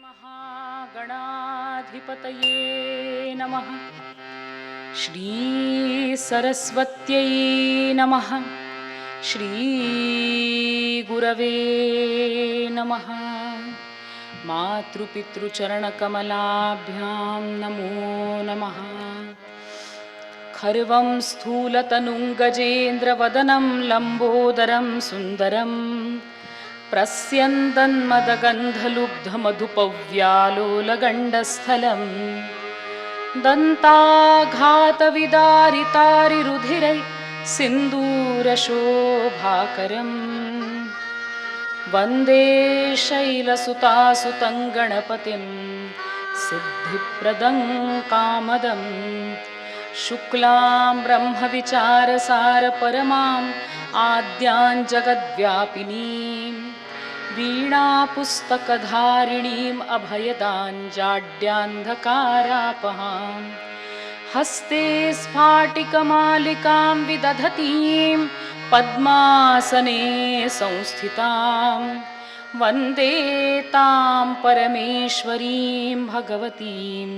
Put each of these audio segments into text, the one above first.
महागणाधिपतये नमः। श्री सरस्वत्यै नमः। श्री गुरवे नमः। मातृपितृचरणकमलाभ्यां नमो नमः। खर्वं स्थूलतनुं गजेन्द्रवदनं लम्बोदरं सुन्दरं प्रस्यन्दन्मदगन्धलुब्धमधुपव्यालोलगण्डस्थलं दन्ताघातविदारितारिरुधिरै सिन्दूरशोभाकरम् वन्दे शैलसुतासुतं गणपतिं सिद्धिप्रदं कामदं शुक्लां ब्रह्मविचारसारपरमाम् आद्यां जगद्व्यापिनीं वीणापुस्तकधारिणीम् अभयदां जाड्यान्धकारापहां हस्ते स्फाटिकमालिकां विदधतीं पद्मासने संस्थितां वन्दे तां परमेश्वरीं भगवतीं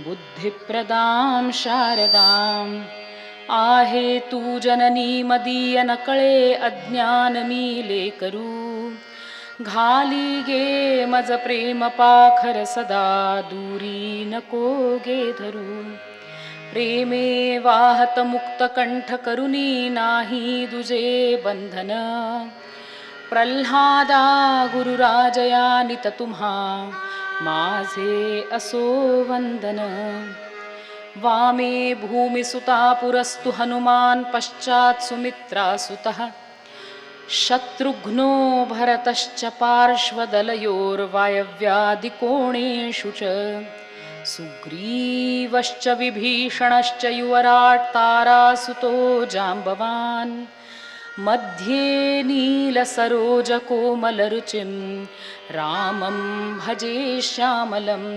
बुद्धिप्रदां शारदाम् आहे तू जननी मदीय नकळे अज्ञानमीलेकरू घाली गे मज प्रेम पाखर सदा दूरी नको गे धरू प्रेमे वाहत मुक्त कंठ करुणी नाही दुजे बंधन प्रल्हादा गुरुराजया नित तुम्हा माझे असो वंदन वामे भूमिसुता पुरस्तु हनुमान् पश्चात् सुमित्रासुतः शत्रुघ्नो भरतश्च पार्श्वदलयोर्वायव्यादिकोणेषु च सुग्रीवश्च विभीषणश्च युवराट् तारासुतो जाम्बवान् मध्ये नीलसरोजकोमलरुचिं रामं भजे श्यामलम्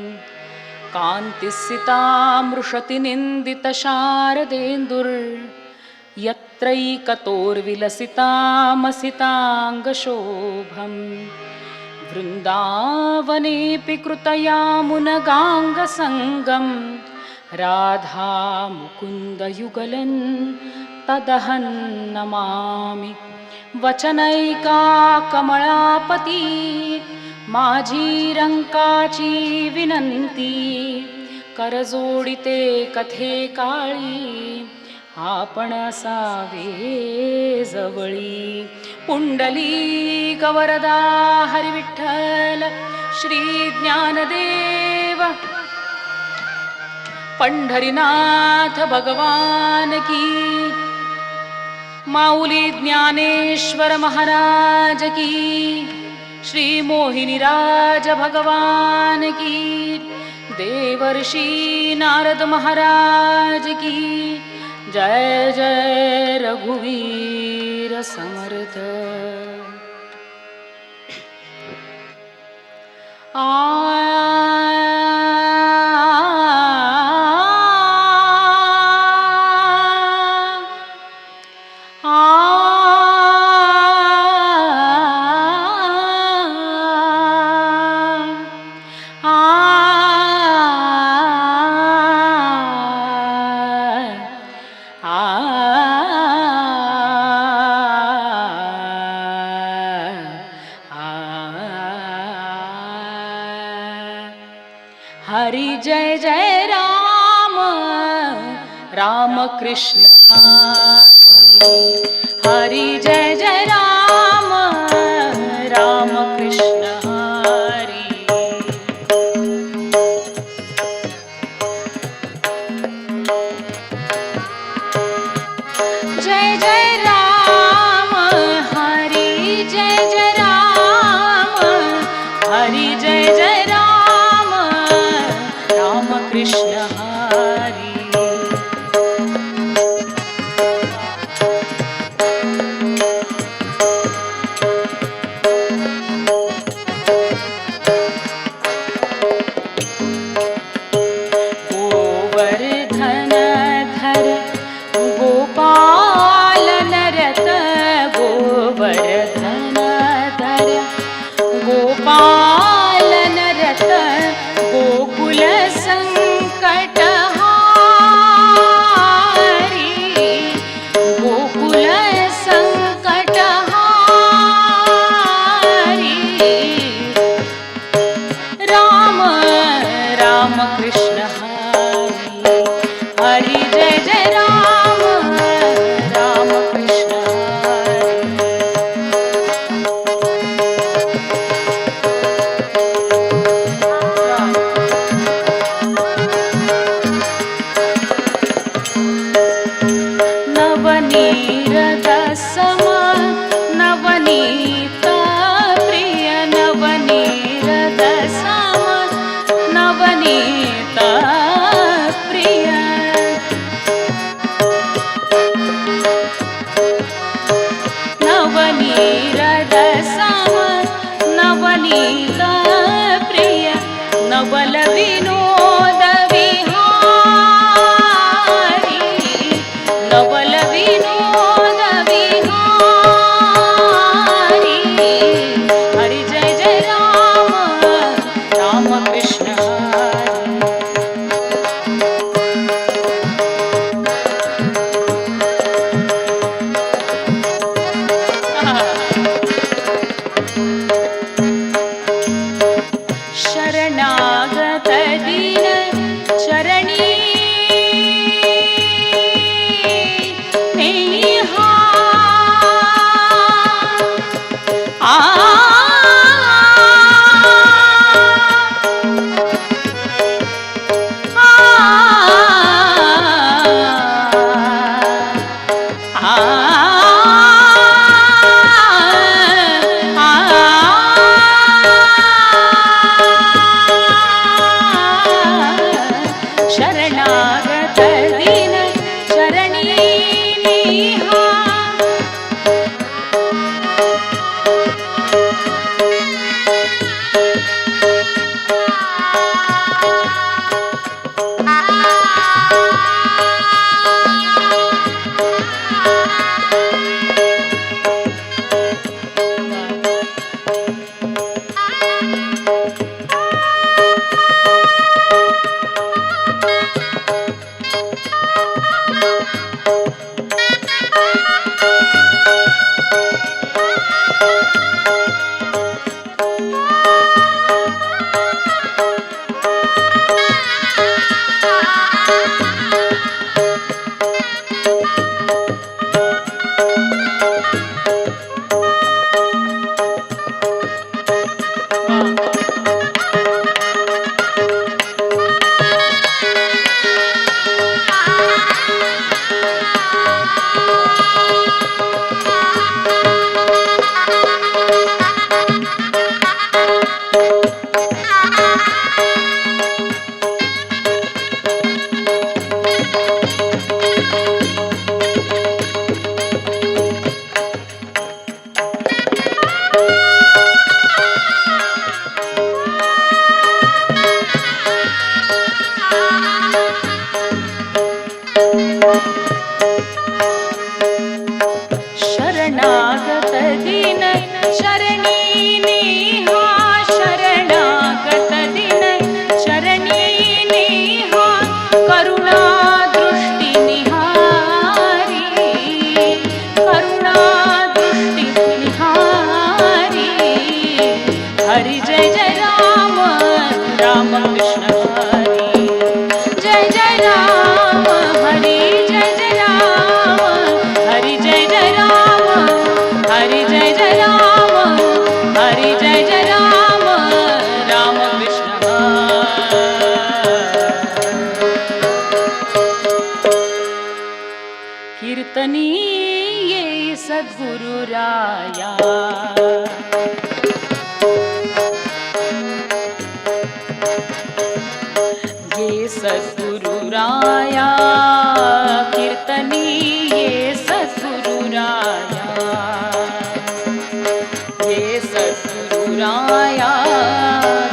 कान्तिस्सितामृषतिनिन्दितशारदेन्दुर्यत्रैकतोर्विलसितामसिताङ्गशोभम् वृन्दावनेऽपि कृतयामुनगाङ्गसङ्गं राधा मुकुन्दयुगलन् तदहं नमामि वचनैका कमलापती माझी रंकाची विनंती करजोडिते कथे काळी आपण असावे जवळी पुंडलीक वरदा हरी विठ्ठल श्री ज्ञानदेव पंढरीनाथ भगवान की माऊली ज्ञानेश्वर महाराज की श्री मोहिनीराज भगवान की देवर्षि नारद महाराज की जय जय रघुवीर समर्थ। हरि जय जय राम राम कृष्ण हरि जय जय राम राम कृष्ण हरि जय जय राम हरि जय जय राम हरि जय जय राम राम कृष्ण हरि गोवर्धन धर गोपालन नवनीरद सम नवनीत प्रिय नवनीरद सम नवनीत प्रिय नवनीरद सम नवनीत प्रिय नवल विनोद विहारी नवल विनोद विहारी हरि जय जय राम राम कृष्ण शरणागत दीन चरणी नेहा आ शरणागत दीन चरणी नेहा शरणागत दीन चरणी नेहा शरणागत दीन चरणी नेहा करुणा दृष्टी निहारी करुणा दृष्टी निहारी हरि जय जय राम राम कृष्ण हरी जय जय राम हरि जय जय राम हरि जय जय राम हरि जय जय राम हरि जय जय राम राम कृष्ण कीर्तनीये सद्गुरु राया ये सद्गुरु राया कीर्तनीये सद्गुरु राया ये सद्गुरु राया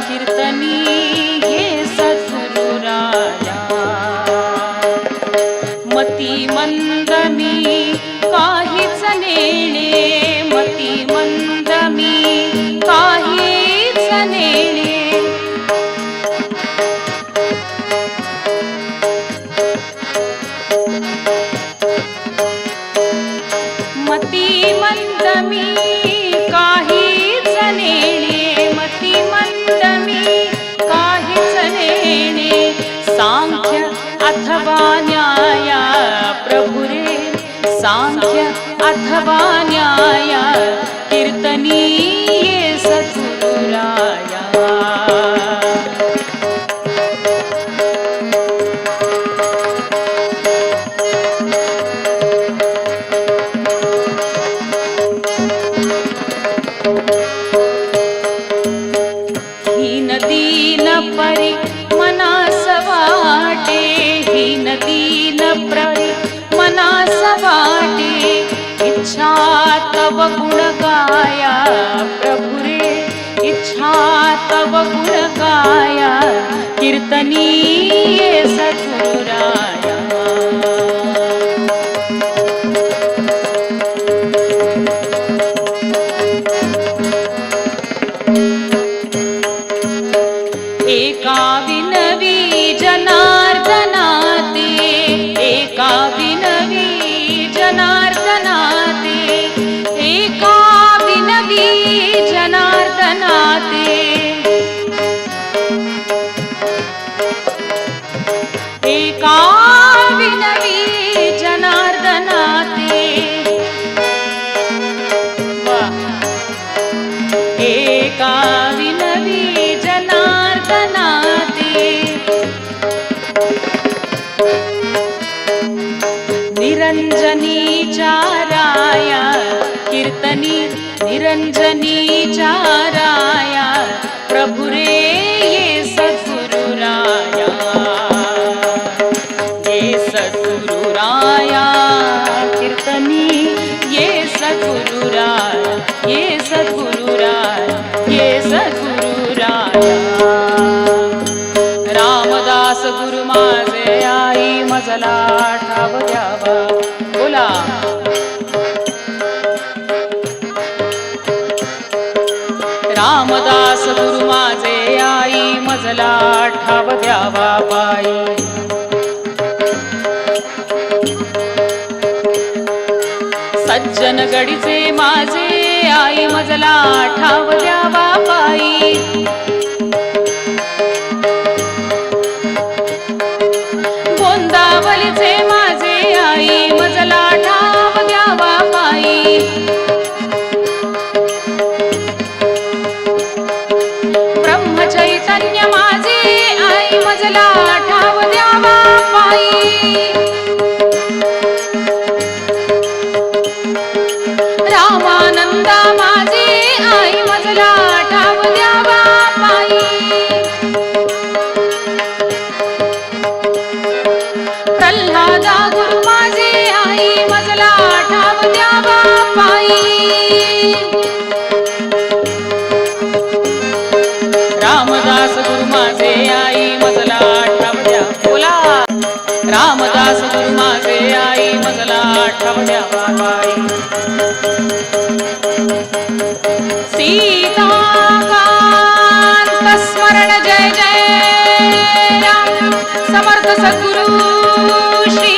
कीर्तनीये सद्गुरु राया मती मंद मी काहीच नेणे मती मंद मी काहीच नेणे मती मंद मी काहीच नेणे मती मंद मी काहीच नेणे सांख्य अथवा न्याय प्रभु रे सांख्य अथवा न्याय कीर्तनीये सद्गुरु राया कीर्तनी ये सद्गुरुराया. एका विनवी जनार्दनाते, एका विनवी जनार्दनाते, एका विनवी जनार्दनाते, एका विनवी जनार्दनाते, एका विनवी जनार्दनाते, निरंजनी चाराया कीर्तनी, निरंजनी चाराया प्रभुरे ये सद्गुरुराया, ये सद्गुरुराया कीर्तनी ये सद्गुरुराया, ये सद्गुरुराया, ये सद्गुरुराया. रामदास गुरु माझे आई मजला ठाव द्यावा. बोला रामदास गुरु माझे आई मजला ठाव द्यावा पायी. सज्जन गडीचे माझे आई मजला ठाव द्यावा पायी. गोंदावलीचे माझे आई मजला ठाव द्यावा पायी. ब्रह्मचैतन्य माझे आई मजला ठाव द्यावा पायी. रामानंदा माझे आई मजला ठाव द्यावा पायी. प्रल्हादा गुरु माझे आई मजला ठाव द्यावा पायी. रामदास गुरु माझे आई मजला ठाव द्या. बोला रामदास गुरु माझे आई मजला ठाव द्यावा पायी. सीताकांत स्मरण जय जय राम. समर्थ सद्गुरु श्री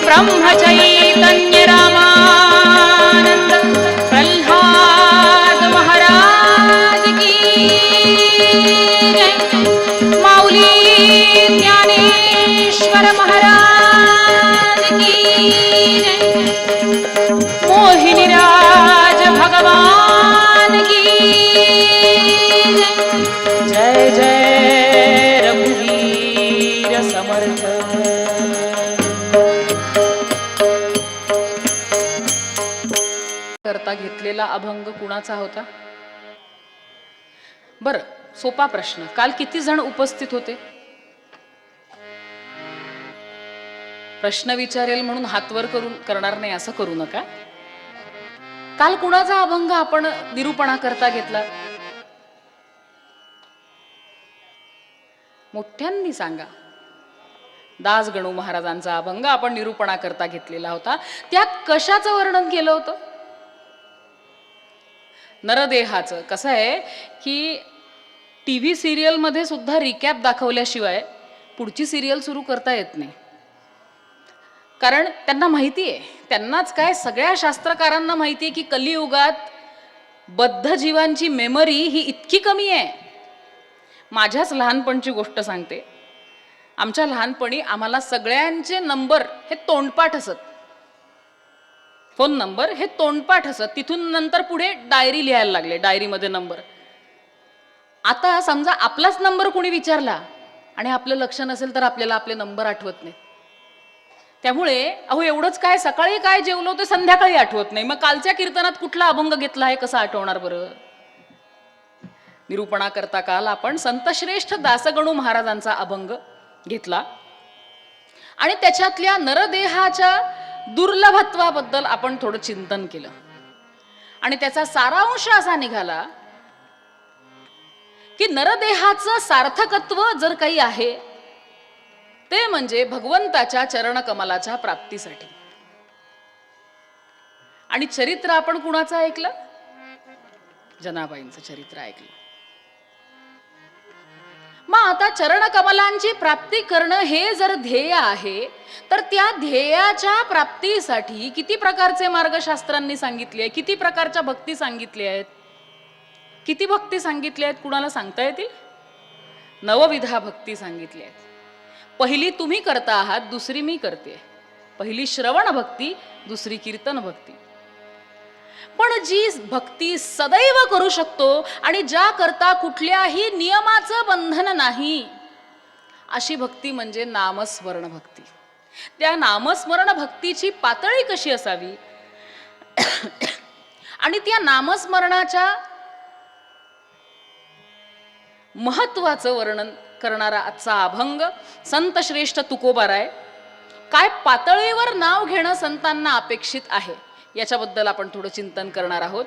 ब्रह्मचैतन्य रामानंद प्रल्हाद महाराज की जय. माऊली ज्ञानेश्वर महाराज की जय. मोहिनीराज भगवान की जय. जय जय रघुवीर समर्थ. करता घेतलेला अभंग कुणाचा होता? बर, सोपा प्रश्न. काल किती जण उपस्थित होते? प्रश्न विचारेल म्हणून हातवर करून करणार नाही असं करू नका. काल कुणाचा अभंग आपण निरूपणा करता घेतला? मोठ्यांनी सांगा. दास गणू महाराजांचा अभंग आपण निरूपणा करता घेतलेला होता. त्यात कशाचं वर्णन केलं होतं? नरदेहाचं. कसं आहे की टीव्ही सिरियल मध्ये सुद्धा रिकॅप दाखवल्याशिवाय पुढची सिरियल सुरू करता येत नाही. कारण त्यांना माहिती आहे, त्यांनाच काय सगळ्या शास्त्रकारांना माहिती आहे की कलियुगात बद्ध जीवांची मेमरी ही इतकी कमी आहे. माझ्याच लहानपणची गोष्ट सांगते. आमच्या लहानपणी आम्हाला सगळ्यांचे नंबर हे तोंडपाठ असत. फोन नंबर हे तोंडपाठ असत. तिथून नंतर पुढे डायरी लिहायला लागले, डायरीमध्ये नंबर. आता समजा आपलाच नंबर कोणी विचारला आणि आपलं लक्ष नसेल तर आपल्याला आपले नंबर आठवत नाही. त्यामुळे अहो एवढंच काय, सकाळी काय जेवलो ते संध्याकाळी आठवत नाही. मग कालच्या कीर्तनात कुठला अभंग घेतला आहे कसं आठवणार बरं? निरूपणा करता काल आपण संतश्रेष्ठ दासगणू महाराजांचा अभंग घेतला आणि त्याच्यातल्या नरदेहाच्या दुर्लभत्वाबद्दल आपण थोडं चिंतन केलं. आणि त्याचा सारांश असा निघाला की नरदेहाचं सार्थकत्व जर काही आहे ते म्हणजे भगवंताच्या चरणकमलाच्या प्राप्तीसाठी. आणि चरित्र आपण कुणाचं ऐकलं? जनाबाईंचं चरित्र ऐकलं. मग आता चरणकमलांची प्राप्ती करणं हे जर ध्येय आहे, तर त्या ध्येयाच्या प्राप्तीसाठी किती प्रकारचे मार्ग शास्त्रांनी सांगितले आहे, किती प्रकारच्या भक्ती सांगितल्या आहेत, किती भक्ती सांगितल्या आहेत कुणाला सांगता येतील? 9 भक्ती सांगितल्या आहेत. पहिली तुम्ही करता आहात, दुसरी मी करते. पहिली श्रवण भक्ती, दुसरी कीर्तन भक्ती. पण जी भक्ती सदैव करू शकतो आणि ज्या करता कुठल्याही नियमाचं बंधन नाही, अशी भक्ती म्हणजे नामस्मरण भक्ती. त्या नामस्मरण भक्तीची पातळी कशी असावी आणि त्या नामस्मरणाच्या महत्वाचं वर्णन करणारा आजचा अभंग संत श्रेष्ठ तुकोबाराय. काय पातळीवर नाव घेणं संतांना अपेक्षित आहे याच्याबद्दल आपण थोडं चिंतन करणार आहोत.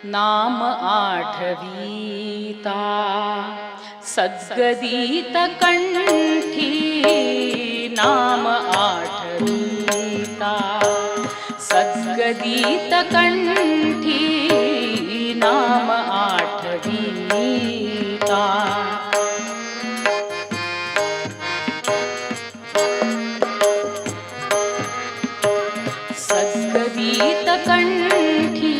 नाम आठवीता सद्गदित कंठी, नाम आठवीता सद्गदित कंठी, नाम आठवीता. सद्गदित कंठी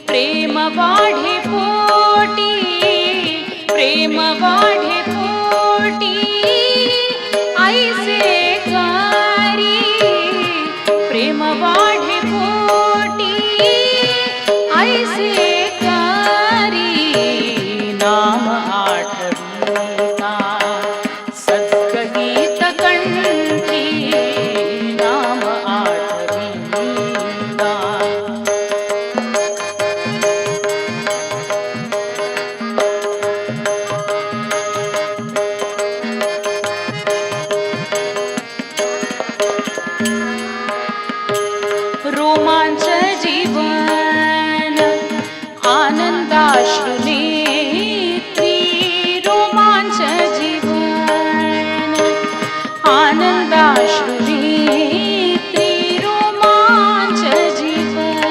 प्रेम वाढे पोटी, प्रेम वाढे पोटी ऐसे कारी, प्रेम वाढे पोटी ऐसे कारी. नाम आठवीता सद्गदित कंठी, नाम आठवीता. रोमांच जीवन आनंदाश्रु नेत्री, रोमांच जीवन आनंदाश्रु नेत्री, रोमांच जीवन.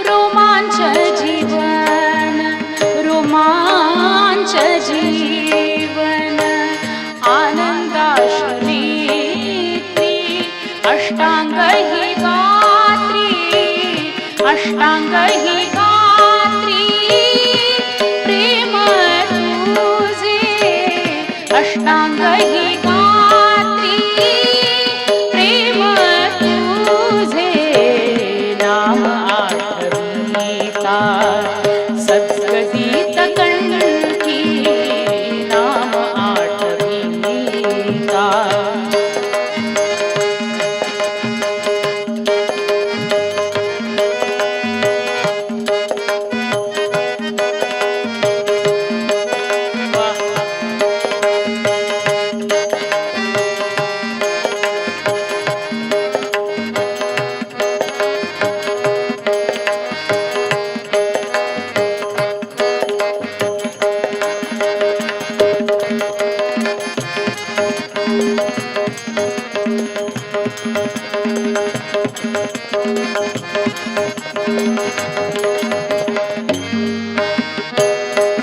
रोमांच जीवन, रोमांच जीवन आनंदाश्रु नेत्री. अष्टांग ही गात्री, अष्टांग ही गात्री प्रेम तुझे, अष्टांग ही गात्री प्रेम तुझे. नाम आठवीता सद्गदित कंठी, नाम आठवीता.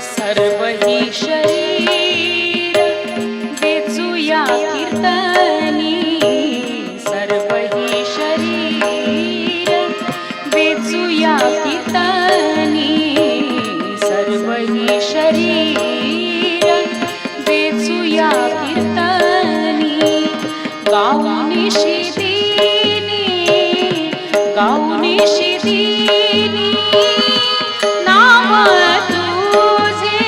सर्व ही शरीर वेचूया कीर्तनी, सर्व ही शरीर वेचूया कीर्तनी, सर्व ही शरीर गाऊनिशी दिनी नाम तुझे,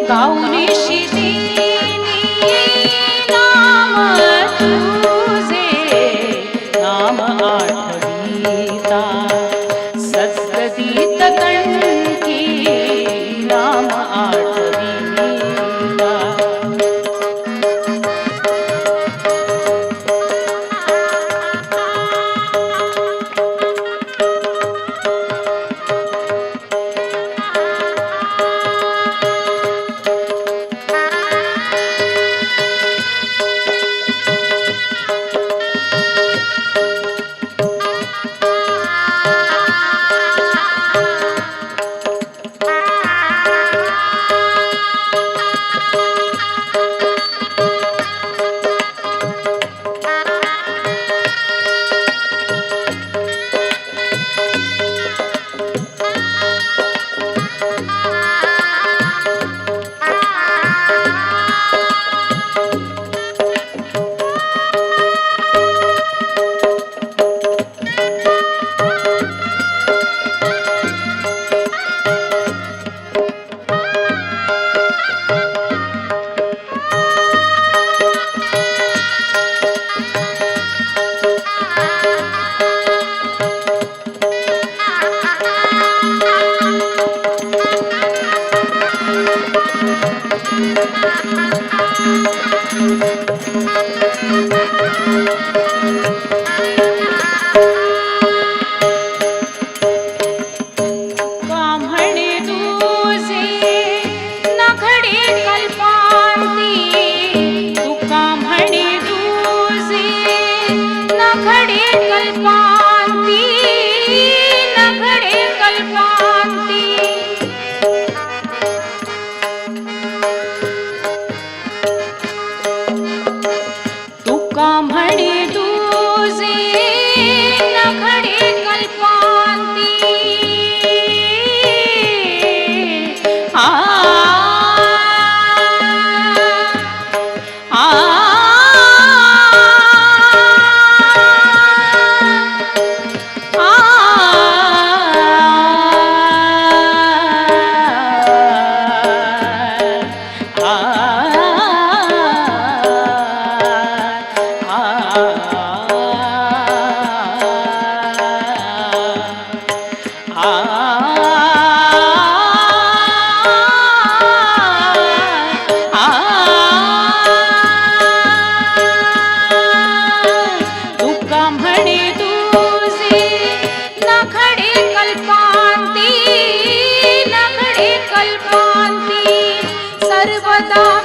गाऊनिशी दिनी नाम तुझे, नाम आठवीता सद्गदित कंठी, नाम आठवीता.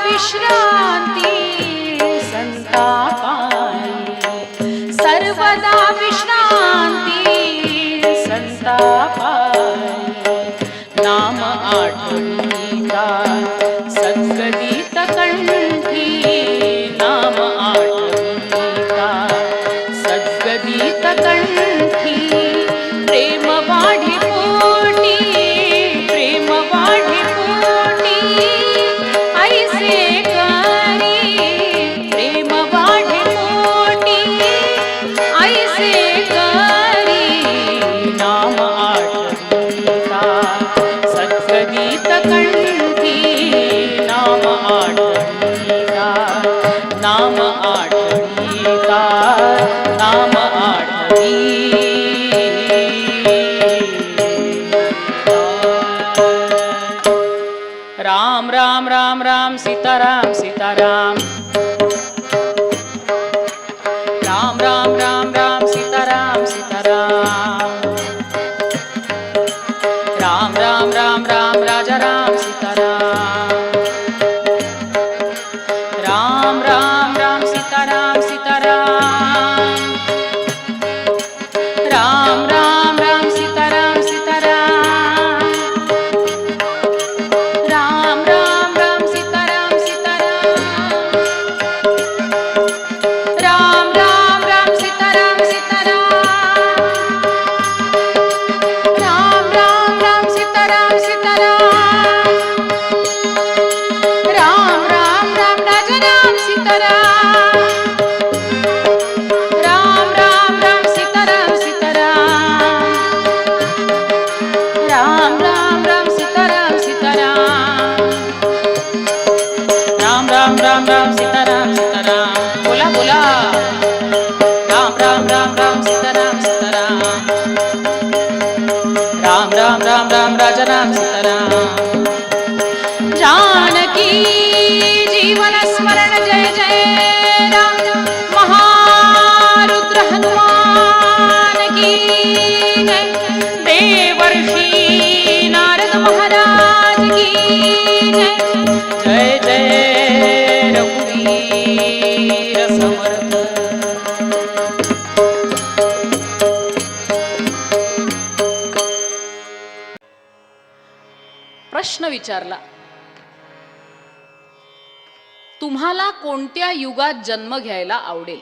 विश्रांती संतापाई, सर्वदा विश्रांती संतापाई. नाम आठवीता सद्गदित कंठी, नाम आठवीता सद्गदित कंठी. प्रेम वाढे पोटी, प्रेम वाढे पोटी, ऐसे करी प्रेम वाढे पोटी, ऐसे करी. नाम आठवीता सद्गदित कंठी, नाम आठवीता, नाम आठवीता, नाम आठवीता. राम राम राम राम सीताराम सीताराम, राम राम राम राम सीताराम सीताराम, राम राम राम राम राजा राम सीताराम, राम राम राम सीताराम सीताराम, राम राम राम सीताराम सीताराम, राम राम राम सीताराम सीताराम, राम राम राम सीताराम सीताराम, राम राम राम सीताराम सीताराम, राम राम राम राजा राम सीताराम, राम राम राम सीताराम सीताराम, बोला बोला. राम राम राम राम सीताराम सीताराम. राम राम राम राम राजा राम सीताराम. जानकी जीवन स्मरण जय जय राम. महारुद्र हनुमान की जय. देवर्षी नारद महाराज की जय. जय जय रघुवीर समर्थ. प्रश्न विचारला, तुम्हाला कोणत्या युगात जन्म घ्यायला आवडेल?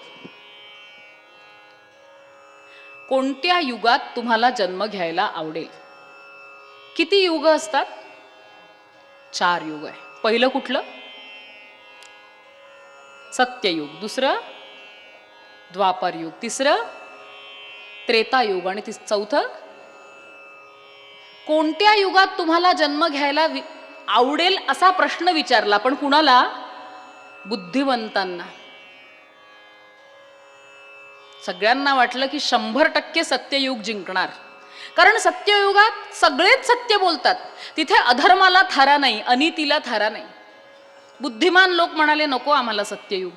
कोणत्या युगात तुम्हाला जन्म घ्यायला आवडेल? किती युग असतात? 4 युग आहे. पहिलं कुठलं? सत्ययुग. दुसरं द्वापर युग. तिसरं त्रेतायुग. आणि चौथं? कोणत्या युगात तुम्हाला जन्म घ्यायला आवडेल असा प्रश्न विचारला, पण कुणाला? बुद्धिवंतांना. सगळ्यांना वाटलं की 100% सत्ययुग जिंकणार, कारण सत्ययुगात सगळेच सत्य बोलतात. तिथे अधर्माला थारा नाही, अनितीला थारा नाही. बुद्धिमान लोक म्हणाले नको आम्हाला सत्ययुग.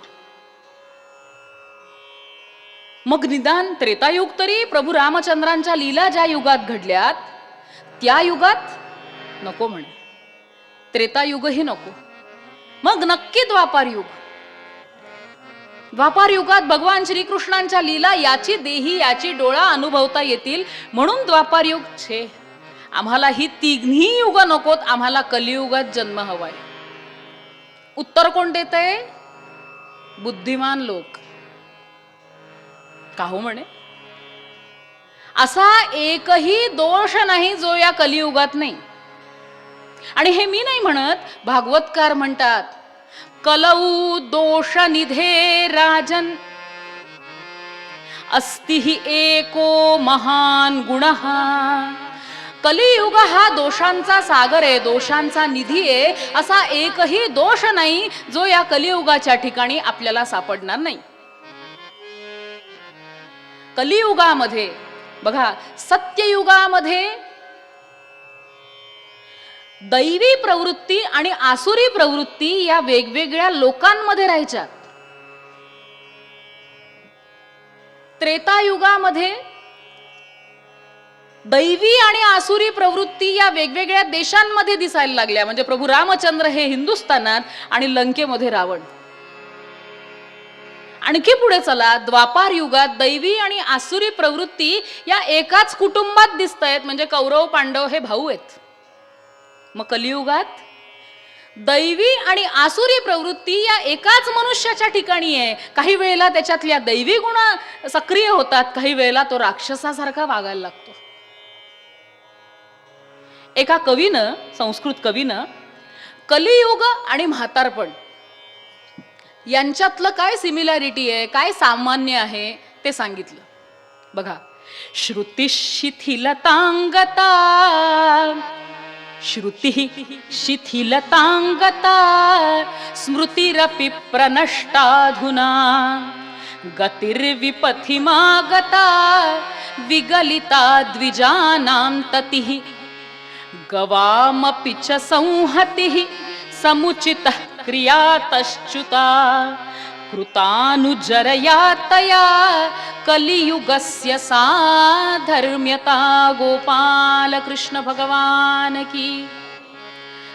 मग निदान त्रेतायुग तरी प्रभू रामचंद्रांच्या लीला ज्या युगात घडल्यात त्या युगात नको म्हणे. त्रेतायुगही नको. मग नक्की द्वापार युग. द्वापार युगात भगवान श्रीकृष्णांच्या लीला याची देही याची डोळा अनुभवता येतील म्हणून द्वापार युग. छे, आम्हाला ही तिन्ही युग नकोत, आम्हाला कलियुगात जन्म हवाय. उत्तर कोण देतंय? बुद्धिमान लोक. का हो म्हणे? असा एकही दोष नाही जो या कलियुगात नाही. आणि हे मी नाही म्हणत, भागवतकार म्हणतात, कलऊ दोष निधे राजन अस्ति हि एको महान गुणः. कलियुग हा दोषांचा सागर आहे, दोषांचा निधी आहे. असा एकही दोष नाही जो या कलियुगाच्या ठिकाणी आपल्याला सापडणार नाही. कलियुगामध्ये बघा, सत्ययुगामध्ये दैवी प्रवृत्ती आणि आसुरी प्रवृत्ती या वेगवेगळ्या लोकांमध्ये राहायच्या. त्रेतायुगामध्ये दैवी आणि आसुरी प्रवृत्ती या वेगवेगळ्या देशांमध्ये दिसायला लागल्या. म्हणजे प्रभू रामचंद्र हे हिंदुस्थानात आणि लंकेमध्ये रावण. आणखी पुढे चला, द्वापार युगात दैवी आणि आसुरी प्रवृत्ती या एकाच कुटुंबात दिसत आहेत. म्हणजे कौरव पांडव हे भाऊ आहेत. मग कलियुगात दैवी आणि आसुरी प्रवृत्ती या एकाच मनुष्याच्या ठिकाणी आहे. काही वेळेला त्याच्यातल्या दैवी गुण सक्रिय होतात, काही वेळेला तो राक्षसासारखा वागायला लागतो. एका कवीनं, संस्कृत कवीनं, कलियुग आणि म्हातारपण यांच्यातलं काय सिमिलॅरिटी आहे, काय सामान्य आहे ते सांगितलं. बघा, श्रुती शिथिलतांगता, श्रुती शिथिलतांगता, स्मृतिरपि प्रनष्टाधुना, गतिर्विपथिमागता, विगलिता द्विजानां ततिः, गवामपि च संहतिः, समुचितः क्रियातश्च्युता, कृतानुजरया तया कलियुगस्य साधर्म्यता. गोपाल कृष्ण भगवान की.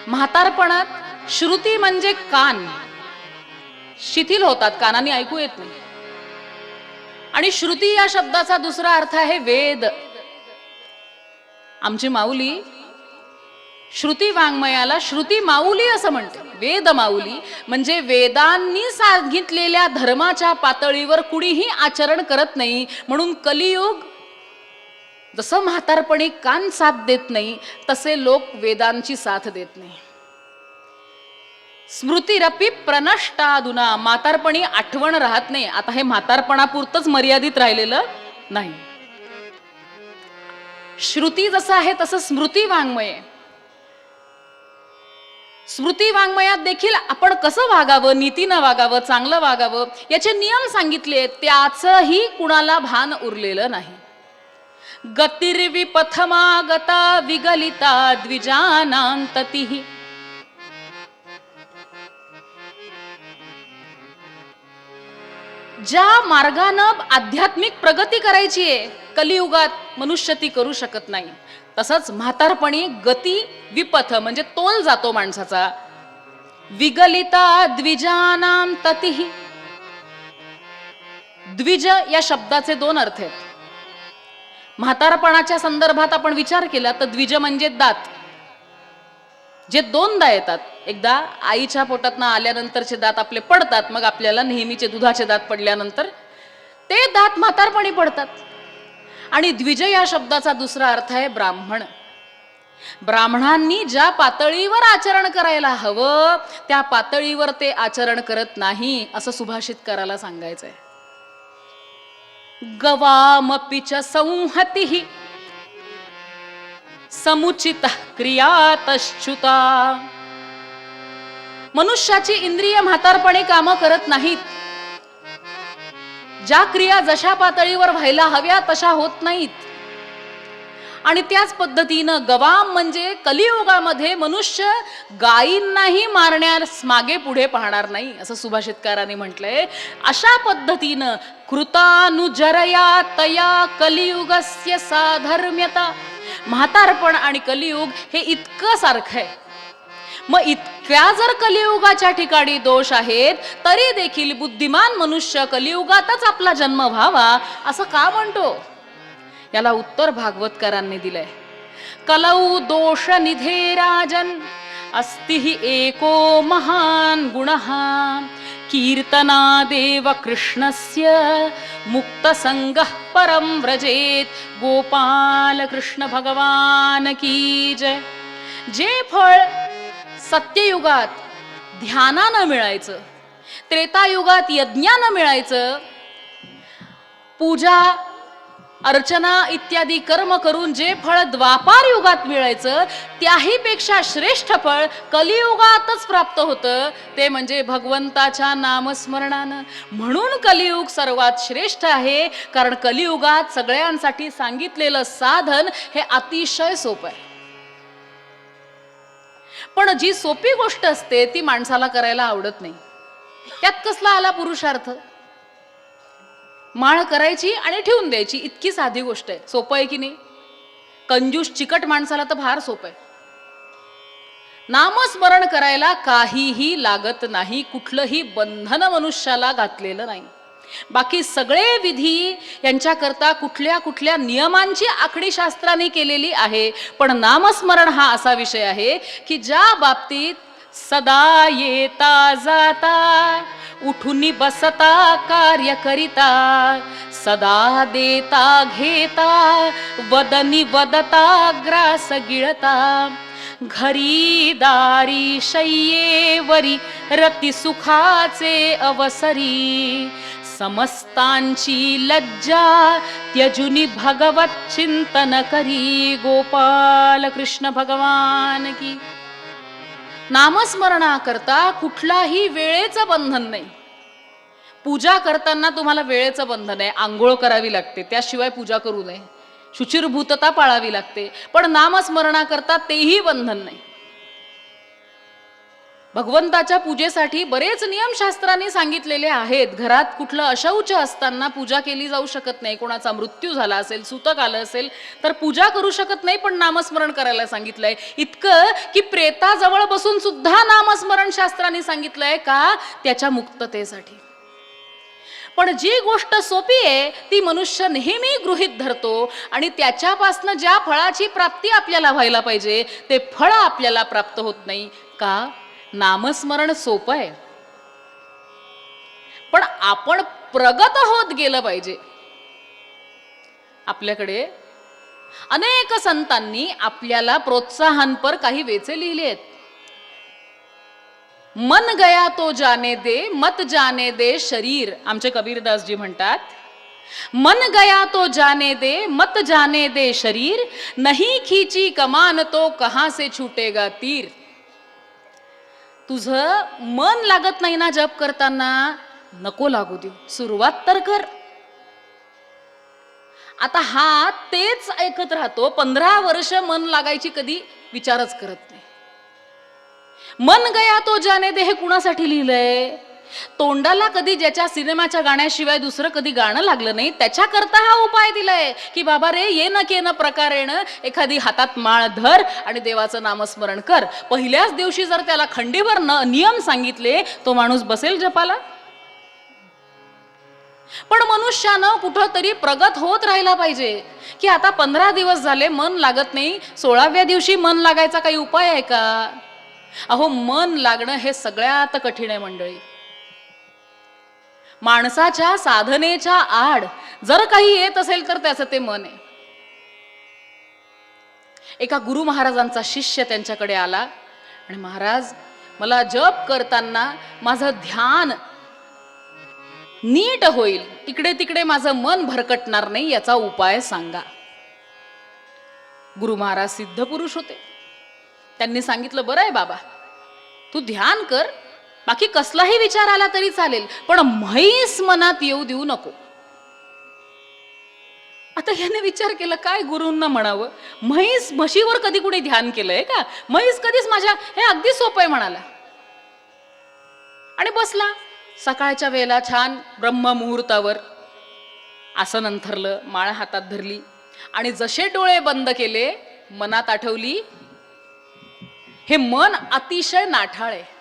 म्हातारपणात श्रुती म्हणजे कान शिथिल होतात, कानाने ऐकू येत नाही. आणि श्रुती या शब्दाचा दुसरा अर्थ आहे वेद. आमची माऊली श्रुती वाङ्मयाला श्रुती माऊली असं म्हणते. वेद माऊली म्हणजे वेदांनी सांगितलेल्या धर्माच्या पातळीवर कुणीही आचरण करत नाही. म्हणून कलियुग जसं म्हातारपणी कान साथ देत नाही, तसे लोक वेदांची साथ देत नाही. स्मृतिरपि प्रनष्टाधुना, म्हातारपणी आठवण राहत नाही. आता हे म्हातारपणापुरतच मर्यादित राहिलेलं नाही. श्रुती जसं आहे तसं स्मृती वाङ्मय. स्मृती वाङ्मयात देखील आपण कसं वागावं, नीतीनं वागावं, चांगलं वागावं याचे नियम सांगितले, त्याचंही कुणाला भान उरलेलं नाही. गतिर्विपथमागता विगलिता द्विजानांततिः. ज्या मार्गानं आध्यात्मिक प्रगती करायची आहे कलियुगात मनुष्य ती करू शकत नाही. तसंच म्हातारपणी गती विपथ म्हणजे तोल जातो माणसाचा. विगलिता द्विजानां ततिः. द्विज या शब्दाचे दोन अर्थ आहेत. म्हातारपणाच्या संदर्भात आपण विचार केला तर द्विज म्हणजे दात, जे दोनदा येतात. एकदा आईच्या पोटातनं आल्यानंतरचे दात आपले पडतात, मग आपल्याला नेहमीचे दुधाचे दात पडल्यानंतर ते दात म्हातारपणी पडतात. आणि द्विज या शब्दाचा दुसरा अर्थ आहे ब्राह्मण. ब्राह्मणांनी ज्या पातळीवर आचरण करायला हवं त्या पातळीवर ते आचरण करत नाही असं सुभाषितकाराला सांगायचंय. गवामपि च संहतिः समुचित क्रियातश्च्युता. मनुष्याची इंद्रिय म्हातारपणे कामं करत नाहीत. ज्या क्रिया जशा पातळीवर व्हायला हव्या तशा होत नाहीत. आणि त्याच पद्धतीनं गवाम म्हणजे कलियुगामध्ये मनुष्य गायींनाही मारण्यास मागे पुढे पाहणार नाही असं सुभाषितकारांनी म्हटलंय. अशा पद्धतीनं कृतानुजरया तया कलियुगस्य साधर्म्यता. म्हातारपण आणि कलियुग हे इतकं सारखं आहे. मग इतक्या जर कलियुगाच्या ठिकाणी दोष आहेत तरी देखील बुद्धिमान मनुष्य कलियुगातच आपला जन्म व्हावा असं का म्हणतो? याला उत्तर भागवतकारांनी दिलंय. कलौ दोष निधे राजन अस्ति हि एको महान गुणः कीर्तनादेव कृष्णस्य मुक्त संगः परम व्रजेत. गोपाल कृष्ण भगवान की जय. जे फळ सत्ययुगात ध्यानानं मिळायचं, त्रेतायुगात यज्ञानं मिळायचं, पूजा अर्चना इत्यादी कर्म करून जे फळ द्वापार युगात मिळायचं त्याही पेक्षा श्रेष्ठ फळ कलियुगातच प्राप्त होतं, ते म्हणजे भगवंताच्या नामस्मरणानं. म्हणून कलियुग सर्वात श्रेष्ठ आहे, कारण कलियुगात सगळ्यांसाठी सांगितलेलं साधन हे अतिशय सोपं आहे. पण जी सोपी गोष्ट असते ती माणसाला करायला आवडत नाही. त्यात कसला आला पुरुषार्थ? माळ करायची आणि ठेवून द्यायची, इतकी साधी गोष्ट आहे. सोपं आहे की नाही? कंजूस चिकट माणसाला तर फार सोपं आहे. नामस्मरण करायला काहीही लागत नाही, कुठलंही बंधन मनुष्याला घातलेलं नाही. बाकी सगळे विधी यांच्याकरता कुठल्या कुठल्या नियमांची आखणी शास्त्राने केलेली आहे. पण नामस्मरण हा असा विषय आहे की ज्या बाबतीत सदा येता जाता उठुनी बसता कार्य करिता, सदा देता घेता वदनी वदता ग्रास गिळता, घरी दारी शय्येवरी रती सुखाचे अवसरी, समस्तांची लज्जा त्यजुनी भगवत चिंतन करी. गोपाल कृष्ण भगवान की. नामस्मरणा करता कुठलाही वेळेचं बंधन नाही. पूजा करताना तुम्हाला वेळेचं बंधन आहे, आंघोळ करावी लागते, त्याशिवाय पूजा करू नये, शुचिर्भूतता पाळावी लागते. पण नामस्मरणा करता तेही बंधन नाही. भगवंताच्या पूजेसाठी बरेच नियम शास्त्रांनी सांगितलेले आहेत. घरात कुठलं अशौच असताना पूजा केली जाऊ शकत नाही. कोणाचा मृत्यू झाला असेल, सूतक आलं असेल तर पूजा करू शकत नाही, पण नामस्मरण करायला सांगितलंय. इतकं की प्रेताजवळ बसून सुद्धा नामस्मरण शास्त्रांनी सांगितलंय. का? त्याच्या मुक्ततेसाठी. पण जी गोष्ट सोपी आहे ती मनुष्य नेहमी गृहीत धरतो आणि त्याच्यापासनं ज्या फळाची प्राप्ती आपल्याला व्हायला पाहिजे ते फळ आपल्याला प्राप्त होत नाही. का? नामस्मरण सोपं आहे, पण आपण प्रगत होत गेलं पाहिजे. आपल्याकडे अनेक संतांनी आपल्याला प्रोत्साहनपर काही वेचे लिहिले आहेत. मन गया तो जाने दे, मत जाने दे शरीर. आमचे कबीरदासजी म्हणतात, मन गया तो जाने दे, मत जाने दे शरीर, नहीं खींची कमान तो कहां से छूटेगा तीर. तुझं मन लागत नाही ना जप करताना, नको लागू देऊ, सुरुवात तर कर. आता हा तेच ऐकत राहतो, 15 वर्ष मन लागायची कधी विचारच करत नाही. मन गया तो जाने दे हे कुणासाठी लिहिलंय? तोंडाला कधी ज्याच्या सिनेमाच्या गाण्याशिवाय दुसरं कधी गाणं लागलं नाही त्याच्याकरता हा उपाय दिलाय की बाबा रे, ये न के न प्रकारेण एखादी हातात माळ धर आणि देवाचं नामस्मरण कर. पहिल्याच दिवशी जर त्याला खंडीवर नियम सांगितले, तो माणूस बसेल जपाला? पण मनुष्यानं कुठंतरी प्रगत होत राहिला पाहिजे की आता 15 दिवस झाले मन लागत नाही, 16व्या दिवशी मन लागायचा काही उपाय आहे का? अहो, मन लागणं हे सगळ्यात कठीण आहे मंडळी. माणसाच्या साधनेच्या आड जर काही येत असेल तर त्याचं ते मन आहे. एका गुरु महाराजांचा शिष्य त्यांच्याकडे आला आणि महाराज, मला जप करताना माझं ध्यान नीट होईल, इकडे तिकडे माझं मन भरकटणार नाही, याचा उपाय सांगा. गुरु महाराज सिद्ध पुरुष होते. त्यांनी सांगितलं, बरं आहे बाबा, तू ध्यान कर, बाकी कसलाही विचार आला तरी चालेल, पण म्हैस मनात येऊ देऊ नको. आता याने विचार केला, काय गुरूंना म्हणावं, म्हशीवर कधी कुणी ध्यान केलंय का? म्हैस कधीच माझ्या, हे अगदी सोपं आहे म्हणाला. आणि बसला. सकाळच्या वेळेला छान ब्रह्म मुहूर्तावर आसन अंथरलं, माळ हातात धरली आणि जसे डोळे बंद केले, मनात आठवली, हे मन अतिशय नाठाळ आहे.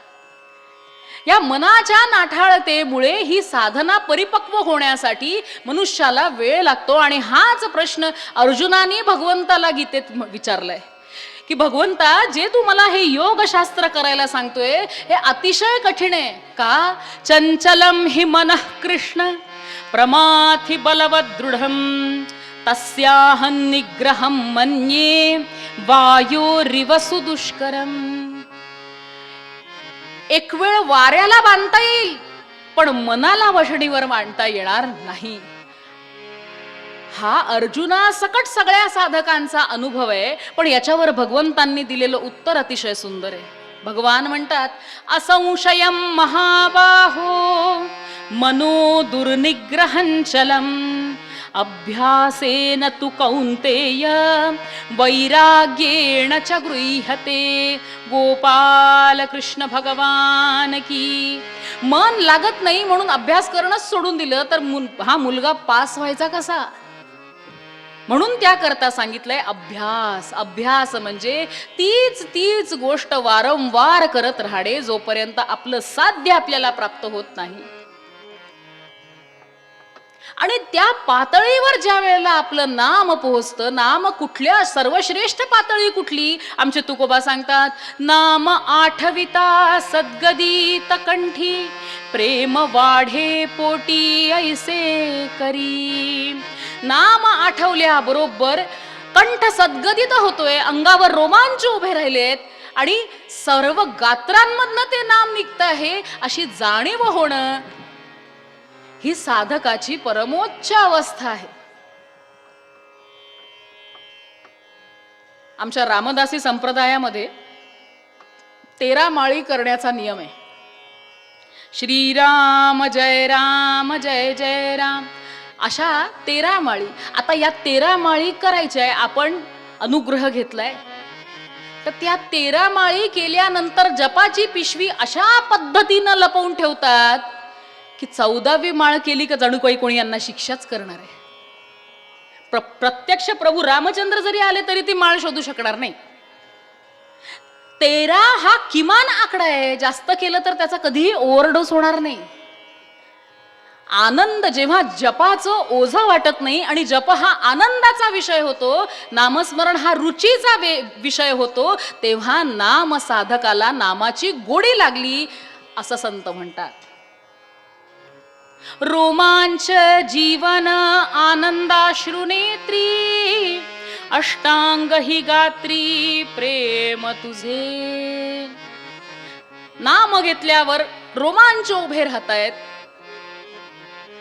या मनाच्या नाठाळतेमुळे ही साधना परिपक्व होण्यासाठी मनुष्याला वेळ लागतो. आणि हाच प्रश्न अर्जुनाने भगवंताला गीतेत विचारलाय की भगवंता, जे तू मला हे योगशास्त्र करायला सांगतोय हे अतिशय कठीण आहे का? चंचलम हि मनः कृष्ण प्रमाथि बलवद दृढम तस्याहं निग्रहं मन्ये वायोरिव सुदुष्करम. एक वेळ वाऱ्याला बांधता येईल, पण मनाला वशणीवर मांडता येणार नाही. हा अर्जुना सकट सगळ्या साधकांचा अनुभव आहे. पण याच्यावर भगवंतांनी दिलेलं उत्तर अतिशय सुंदर आहे. भगवान म्हणतात, असंशयम महाबाहो मनो दुर्निग्रहंचलम अभ्यासेन तु कौन्तेय वैराग्येण च गृह्यते. गोपाल कृष्ण भगवान की. मन लागत नाही म्हणून अभ्यास करणंच सोडून दिलं तर हा मुलगा पास व्हायचा कसा? म्हणून त्याकरता सांगितलंय अभ्यास. अभ्यास म्हणजे तीच गोष्ट वारंवार करत राहणे, जोपर्यंत आपलं साध्य आपल्याला प्राप्त होत नाही. आणि त्या पातळीवर ज्या वेळेला आपलं नाम पोहोचतं, नाम कुठल्या, सर्वश्रेष्ठ पातळी कुठली? आमचे तुकोबा सांगतात, नाम आठविता सद्गदित कंठी प्रेम वाढे पोटी ऐसे करी. नाम आठवल्या बरोबर कंठ सद्गदित होतोय, अंगावर रोमांच उभे राहिलेत आणि सर्व गात्रांमधनं ते नाम निघत आहे, अशी जाणीव होणं ही साधकाची परमोच्च अवस्था आहे. आमच्या रामदासी संप्रदायामध्ये 13 माळी करण्याचा नियम आहे. श्रीराम जय राम जय जय राम, अशा 13 माळी. आता या 13 माळी करायच्या आहे. आपण अनुग्रह घेतलाय तर त्या 13 माळी केल्यानंतर जपाची पिशवी अशा पद्धतीनं लपवून ठेवतात की 14वी माळ केली का जणू काही कोणी यांना शिक्षाच करणार आहे. प्रत्यक्ष प्रभू रामचंद्र जरी आले तरी ती माळ शोधू शकणार नाही. 13 हा किमान आकडा आहे. जास्त केलं तर त्याचा कधीही ओव्हरडोस होणार नाही. आनंद जेव्हा जपाचं ओझं वाटत नाही आणि जप हा आनंदाचा विषय होतो, नामस्मरण हा रुचीचा विषय होतो, तेव्हा नाम साधकाला नामाची गोडी लागली असं संत म्हणतात. रोमांच जीवन आनंदाश्रुनेत्री अष्टांग ही गात्री प्रेम तुझे. नाम घेतल्यावर रोमांच उभे राहतायत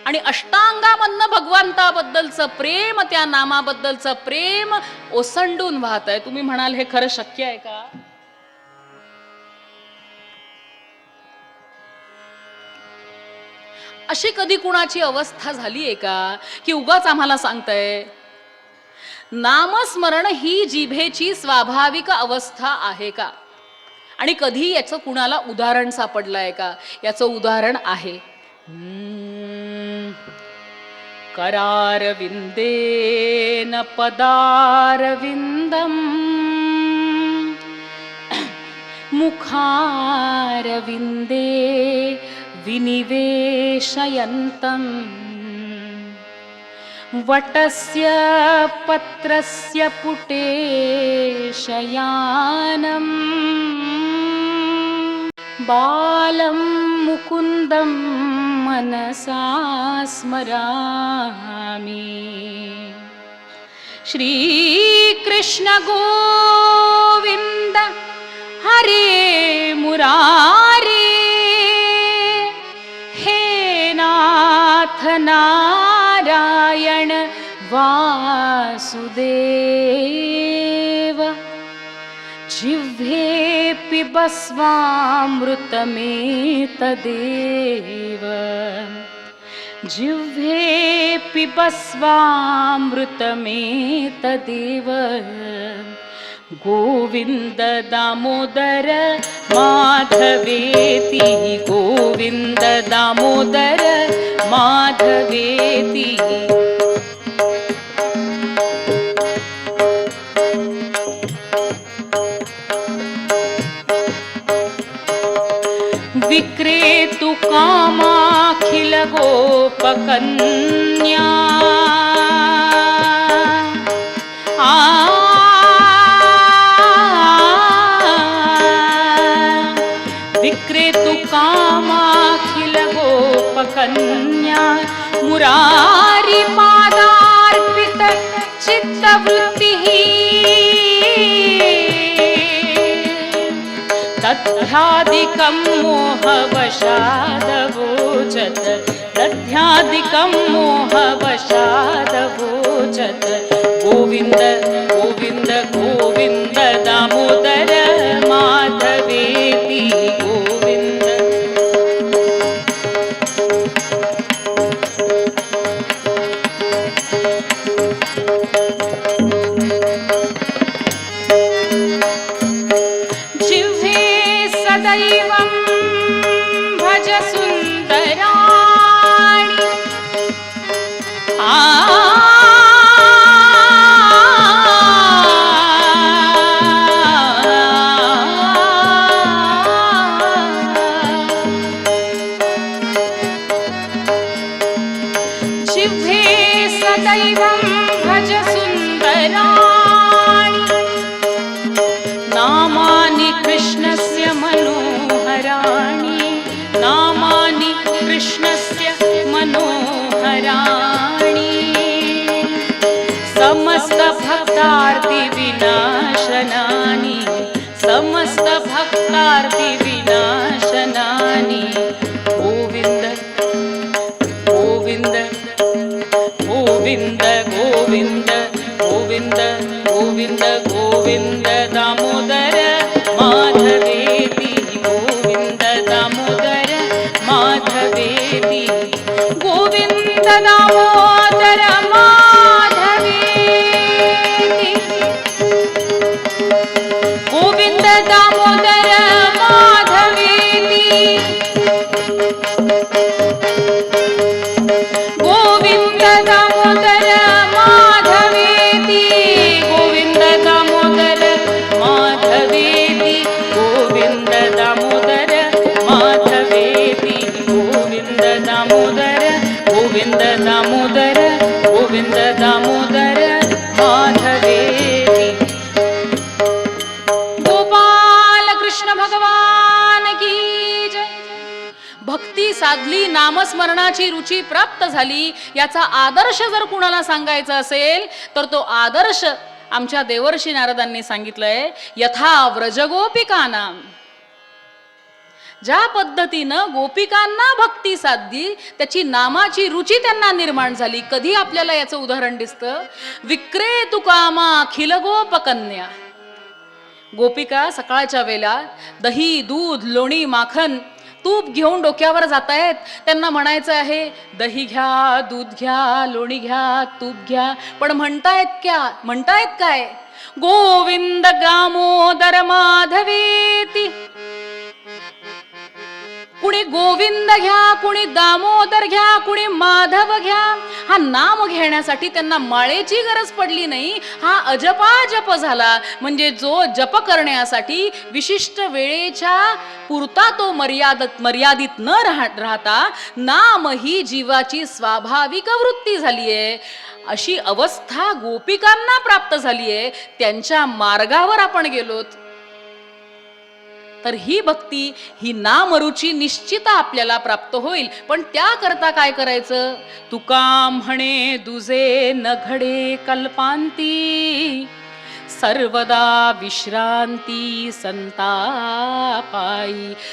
आणि अष्टांगामधनं भगवंताबद्दलचं प्रेम, त्या नामाबद्दलचं प्रेम ओसंडून वाहत आहे. तुम्ही म्हणाल हे खरं शक्य आहे का? अशी कधी कुणाची अवस्था झाली आहे का की उगाच आम्हाला सांगताय? नामस्मरण ही जिभेची स्वाभाविक अवस्था आहे का? आणि कधी याचं कुणाला उदाहरण सापडलंय का? याचं उदाहरण आहे करारविंदेन पदारविंदम मुखारविंदे विनिवेशयन्तम् वटस्य पत्रस्य पुटे शयानम् बालं मुकुन्दं मनसा स्मरामि श्रीकृष्ण गोविन्द हरे मुरारे हे नाथ नारायण वासुदेव जिह्वे पिबस्वामृतमेतदेव जिह्वे पिबस्वामृतमेतदेव गोविंद दामोदर माधवेति गोविंद दामोदर माधवेति विक्रेतु कामाखिल गोपकन्या विक्रेतु कामाखिल गोपकन्या मुरारी पादार्पित चित्तवृत्तिः दध्यादिकं मोहवशादवोचत दध्यादिकं मोहवशादवोचत गोविन्द गोविन्द गोविन्द दामोदर माधवेति गोविन्द सदैवं भज सुन्दराणि जिह्वे सदैवं भज सुन्दराणि नामानि कृष्णस्य मनोहराणि नामानि कृष्णस्य मनोहराणि समस्त भक्तार्ति विनाशनानि समस्त भक्तार्ति विनाशनानि गोविन्द गोविन्द गोविन्द गोविन्द गोविन्द गोविन्द गोविन्द दामोदर माधवेति गोविन्द दामोदर माधवेति गोविन्द दामोदर माधवेति गोविन्द दामोदर माधवेति गोविन्द दामोदर माधवेति गोविन्द दामोदर माधवेति गोविन्द दामोदर माधवेति गोविन्द दामोदर गोविन्द दामोदर गोविन्द दामोदर माधवेति गोपाल कृष्ण भगवान की जय। भक्ती साधली नामस्मरणाची रुची प्राप्त झाली याचा आदर्श जर कुणाला सांगायचा असेल तर तो आदर्श आमच्या देवर्षी नारदांनी सांगितलंय यथा व्रजगोपिकानां ज्या पद्धतीनं गोपिकांना भक्ती साधली त्याची नामाची रुची त्यांना निर्माण झाली. कधी आपल्याला याचं उदाहरण दिसतं विक्रेतु कामा अखिल गोपकन्या गोपिका सकाळच्या वेळेला दही दूध लोणी माखन तूप घेऊन डोक्यावर जातायत, त्यांना म्हणायचं आहे दही घ्या, दूध घ्या, लोणी घ्या, तूप घ्या, पण म्हणतायत काय? गोविंद दामोदर माधवेती. कुणी गोविंद घ्या, कुणी दामोदर घ्या, कुणी माधव घ्या. हा नाम घेण्यासाठी त्यांना माळेची गरज पडली नाही, हा अजपाजप झाला. म्हणजे जो जप करण्यासाठी विशिष्ट वेळेच्या पुरता तो मर्यादित न राहता नाम ही जीवाची स्वाभाविक वृत्ती झालीये. अशी अवस्था गोपिकांना प्राप्त झालीये. त्यांच्या मार्गावर आपण गेलोत तर ही भक्ती, ही नामरुची निश्चित आपल्याला प्राप्त होईल. पण त्याकरता काय करायचं? तुका म्हणे दुजे न घडे कल्पांती, सर्वदा विश्रांती संतापाई.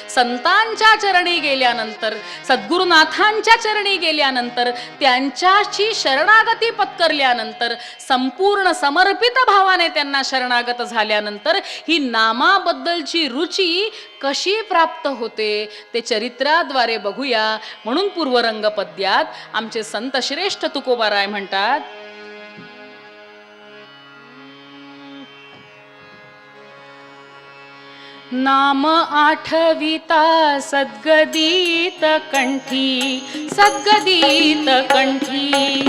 संतांच्या चरणी गेल्यानंतर, सद्गुरुनाथांच्या चरणी गेल्यानंतर, त्यांच्याची शरणागती पत्करल्यानंतर, संपूर्ण समर्पित भावाने त्यांना शरणागत झाल्यानंतर ही नामाबद्दलची रुची कशी प्राप्त होते ते चरित्राद्वारे बघूया. म्हणून पूर्वरंग पद्यात आमचे संत श्रेष्ठ तुकोबाराय म्हणतात, नाम आठविता सद्गदित कंठी, सद्गदित कंठी.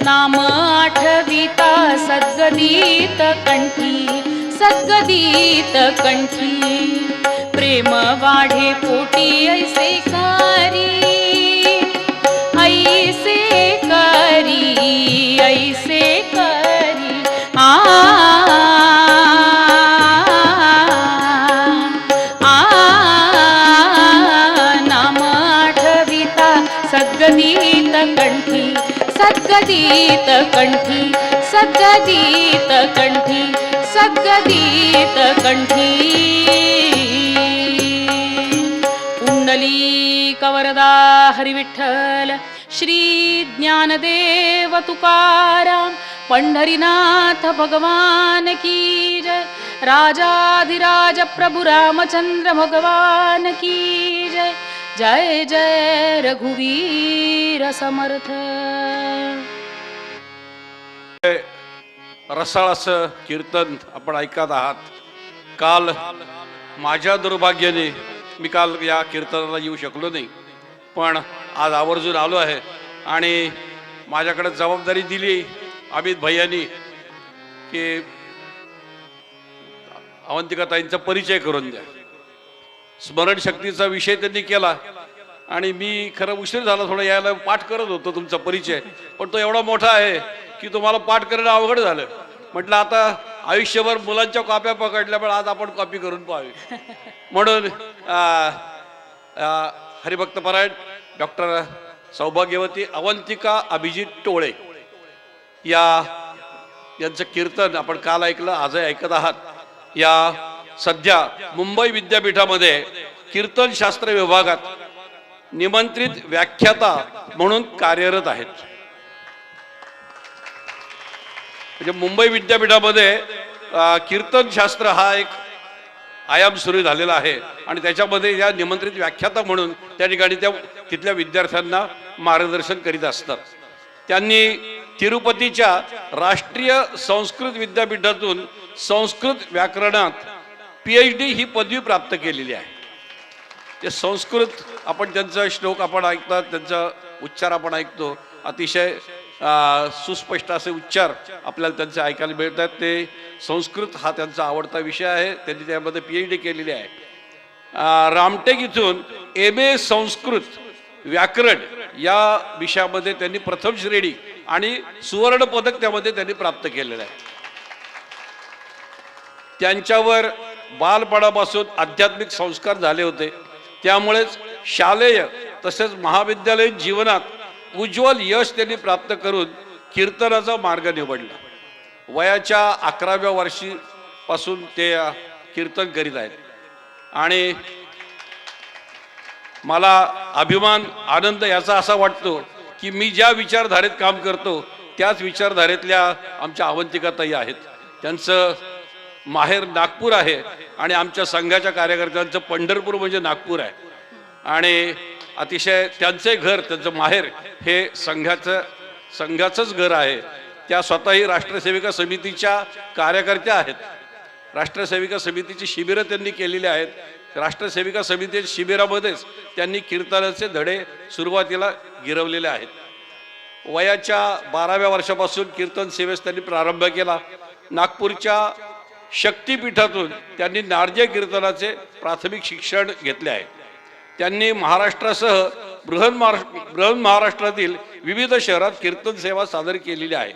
नाम आठविता सद्गदित कंठी, सद्गदित कंठी. प्रेम वाढे पोटी ऐसे करी, ऐसे करी, ऐसे करी. सद्गदित कंठी, सद्गदित कंठी, सद्गदित कंठी, सद्गदित कंठी. पुंडलिक वरदा हरिविठ्ठल, श्री ज्ञानदेव तुकाराम, पंढरीनाथ भगवान की जय. राजाधिराज प्रभु रामचंद्र भगवान की जय. जय जय रघुवीर समर्थ. रसाळ असं कीर्तन आपण ऐकत आहात. काल माझ्या दुर्भाग्याने मी काल या कीर्तनाला येऊ शकलो नाही, पण आज आवर्जून आलो आहे. आणि माझ्याकडे जबाबदारी दिली अमित भैयांनी की अवंतिकाताईंचा परिचय करून द्या. स्मरणशक्तीचा विषय त्यांनी केला आणि मी खरं उशीर झाला थोडं यायला. पाठ करत होतो तुमचा परिचय, पण तो एवढा मोठा आहे की तुम्हाला पाठ करणं अवघड झालं. म्हटलं आता आयुष्यभर मुलांच्या कॉप्या पकडल्यामुळे आज आपण कॉपी करून पाहावी. म्हणून हरिभक्तपरायण डॉक्टर सौभाग्यवती अवंतिका अभिजित टोळे यांचं कीर्तन आपण काल ऐकलं, आजही ऐकत आहात. या सध्या मुंबई विद्यापीठामध्ये कीर्तनशास्त्र विभागात निमंत्रित व्याख्याता म्हणून कार्यरत आहेत. म्हणजे मुंबई विद्यापीठामध्ये कीर्तनशास्त्र हा एक आयाम सुरू झालेला आहे आणि त्याच्यामध्ये या निमंत्रित व्याख्याता म्हणून त्या ठिकाणी तिथल्या विद्यार्थ्यांना मार्गदर्शन करीत असतात. त्यांनी तिरुपतीच्या राष्ट्रीय संस्कृत विद्यापीठातून संस्कृत व्याकरणात PhD ही पदवी प्राप्त केलेली आहे. ते संस्कृत आपण त्यांचा श्लोक आपण ऐकतात, त्यांचा उच्चार आपण ऐकतो, अतिशय सुस्पष्ट असे उच्चार आपल्याला त्यांचे ऐकायला मिळतात. ते संस्कृत हा त्यांचा आवडता विषय आहे. त्यांनी त्यामध्ये PhD केलेली आहे. रामटेक इथून MA संस्कृत व्याकरण या विषयामध्ये त्यांनी प्रथम श्रेणी आणि सुवर्ण पदक त्यामध्ये त्यांनी प्राप्त केलेलं आहे. त्यांच्यावर बालपणापासून आध्यात्मिक संस्कार झाले होते, त्यामुळेच शालेय तसेच महाविद्यालयीन जीवनात उज्ज्वल यश त्यांनी प्राप्त करून कीर्तनाचा मार्ग निवडला. वयाच्या 11व्या वर्षीपासून ते कीर्तन करीत आहेत आणि मला अभिमान आनंद याचा असा वाटतो की मी ज्या विचारधारेत काम करतो त्याच विचारधारेतल्या आमच्या अवंतिकाताई आहेत. त्यांचं माहेर नागपूर आहे आणि आमच्या संघाच्या कार्यकर्त्यांचं पंढरपूर म्हणजे नागपूर आहे. आणि अतिशय त्यांचे घर, त्यांचं माहेर हे संघाचंच घर आहे. त्या स्वतःही राष्ट्रसेविका समितीच्या कार्यकर्त्या आहेत. राष्ट्रसेविका समितीची शिबिरं त्यांनी केलेली आहेत. राष्ट्रसेविका समितीच्या शिबिरामध्येच त्यांनी कीर्तनाचे धडे सुरुवातीला गिरवलेले आहेत. वयाच्या 12व्या वर्षापासून कीर्तन सेवेस त्यांनी प्रारंभ केला. नागपूरच्या शक्तिपीठातून त्यांनी नारजे कीर्तनाचे प्राथमिक शिक्षण घेतले आहे. त्यांनी महाराष्ट्रासह बृहन महाराष्ट्रातील विविध शहरात कीर्तन सेवा सादर केलेली आहे.